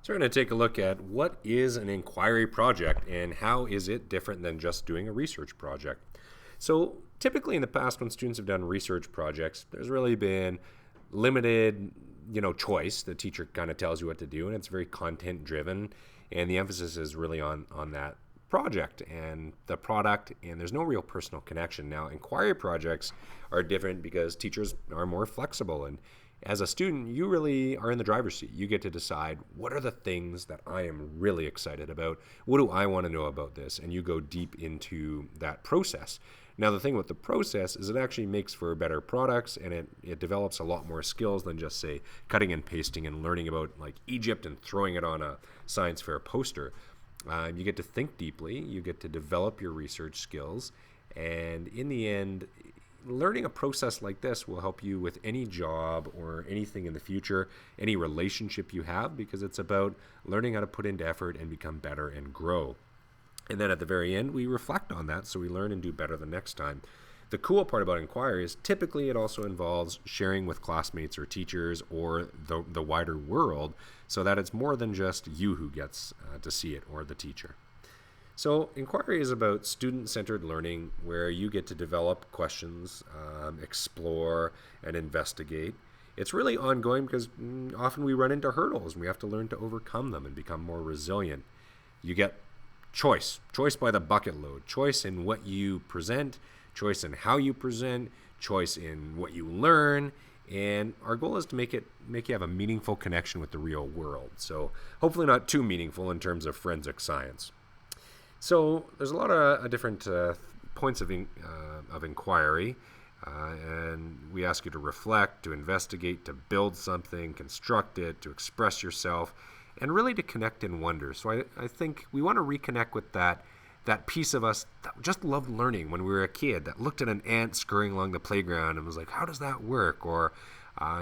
So we're going to take a look at what is an inquiry project and how is it different than just doing a research project. So typically in the past when students have done research projects, there's really been limited, choice. The teacher kind of tells you what to do and it's very content driven, and the emphasis is really on that project and the product, and there's no real personal connection. Now inquiry projects are different because teachers are more flexible, and as a student you really are in the driver's seat. You get to decide, what are the things that I am really excited about, what do I want to know about this, and you go deep into that process. Now the thing with the process is it actually makes for better products, and it develops a lot more skills than just say cutting and pasting and learning about like Egypt and throwing it on a science fair poster. You get to think deeply, you get to develop your research skills, and in the end, learning a process like this will help you with any job or anything in the future, any relationship you have, because it's about learning how to put into effort and become better and grow. And then at the very end, we reflect on that so we learn and do better the next time. The cool part about inquiry is typically it also involves sharing with classmates or teachers or the wider world, so that it's more than just you who gets to see it, or the teacher. So inquiry is about student-centered learning where you get to develop questions, explore, and investigate. It's really ongoing because often we run into hurdles and we have to learn to overcome them and become more resilient. You get choice by the bucket load, choice in what you present, choice in how you present, choice in what you learn, and our goal is to make you have a meaningful connection with the real world. So hopefully not too meaningful in terms of forensic science. So there's a lot of different points of inquiry, and we ask you to reflect, to investigate, to build something, construct it, to express yourself, and really to connect and wonder. So I think we want to reconnect with that piece of us that just loved learning when we were a kid, that looked at an ant scurrying along the playground and was like, how does that work? Or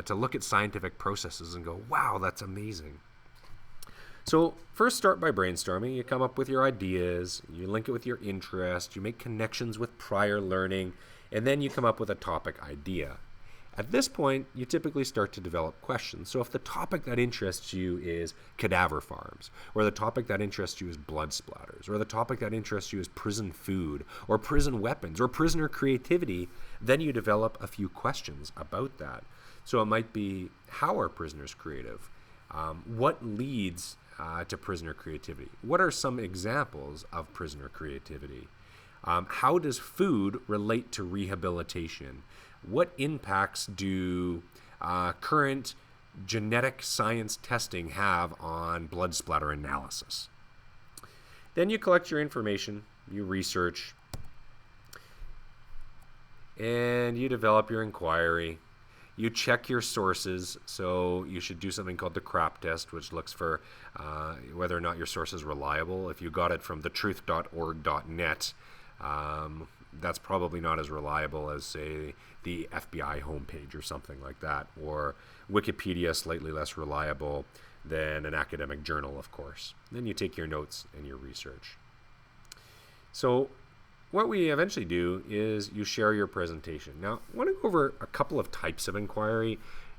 to look at scientific processes and go, wow, that's amazing. So first start by brainstorming. You come up with your ideas, you link it with your interest, you make connections with prior learning, and then you come up with a topic idea. At this point, you typically start to develop questions. So if the topic that interests you is cadaver farms, or the topic that interests you is blood splatters, or the topic that interests you is prison food, or prison weapons, or prisoner creativity, then you develop a few questions about that. So it might be, how are prisoners creative? What leads to prisoner creativity? What are some examples of prisoner creativity? How does food relate to rehabilitation? What impacts do current genetic science testing have on blood splatter analysis? Then you collect your information, you research, and you develop your inquiry. You check your sources, so you should do something called the CRAP test, which looks for whether or not your source is reliable. If you got it from thetruth.org.net, that's probably not as reliable as, say, the FBI homepage or something like that, or Wikipedia, slightly less reliable than an academic journal, of course. Then you take your notes and your research. So what we eventually do is you share your presentation. Now, I want to go over a couple of types of inquiry.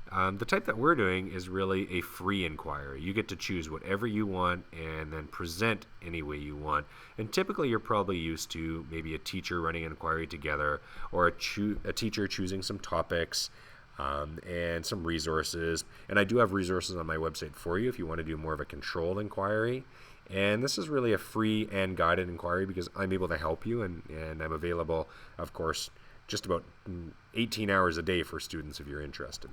The type that we're doing is really a free inquiry. You get to choose whatever you want and then present any way you want. And typically you're probably used to maybe a teacher running an inquiry together, or a teacher choosing some topics and some resources. And I do have resources on my website for you if you want to do more of a controlled inquiry. And this is really a free and guided inquiry because I'm able to help you, and I'm available, of course, just about 18 hours a day for students if you're interested.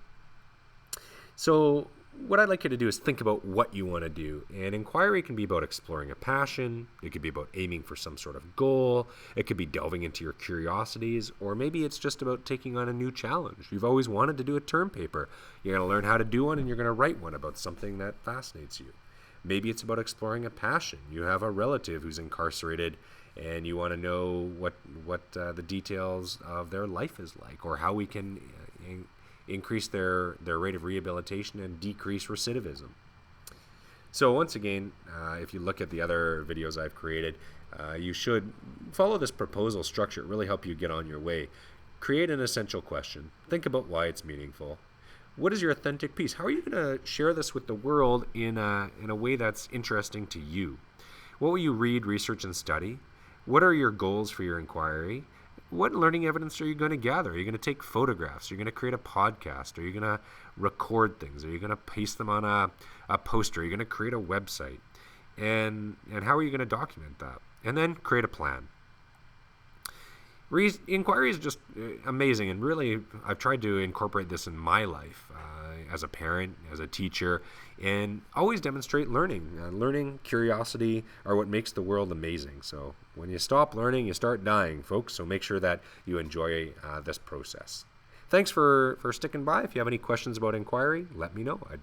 So what I'd like you to do is think about what you want to do. And inquiry can be about exploring a passion. It could be about aiming for some sort of goal. It could be delving into your curiosities, or maybe it's just about taking on a new challenge. You've always wanted to do a term paper. You're going to learn how to do one, and you're going to write one about something that fascinates you. Maybe it's about exploring a passion. You have a relative who's incarcerated and you want to know what the details of their life is like, or how we can increase their rate of rehabilitation and decrease recidivism. So once again, if you look at the other videos I've created, you should follow this proposal structure. It really help you get on your way. Create an essential question. Think about why it's meaningful. What is your authentic piece? How are you going to share this with the world in a way that's interesting to you? What will you read, research, and study? What are your goals for your inquiry? What learning evidence are you going to gather? Are you going to take photographs? Are you going to create a podcast? Are you going to record things? Are you going to paste them on a poster? Are you going to create a website? And how are you going to document that? And then create a plan. Inquiry is just amazing, and really I've tried to incorporate this in my life as a parent, as a teacher, and always demonstrate learning. Learning, curiosity are what makes the world amazing. So when you stop learning, you start dying, folks. So make sure that you enjoy this process. Thanks for sticking by. If you have any questions about inquiry, let me know. I'd be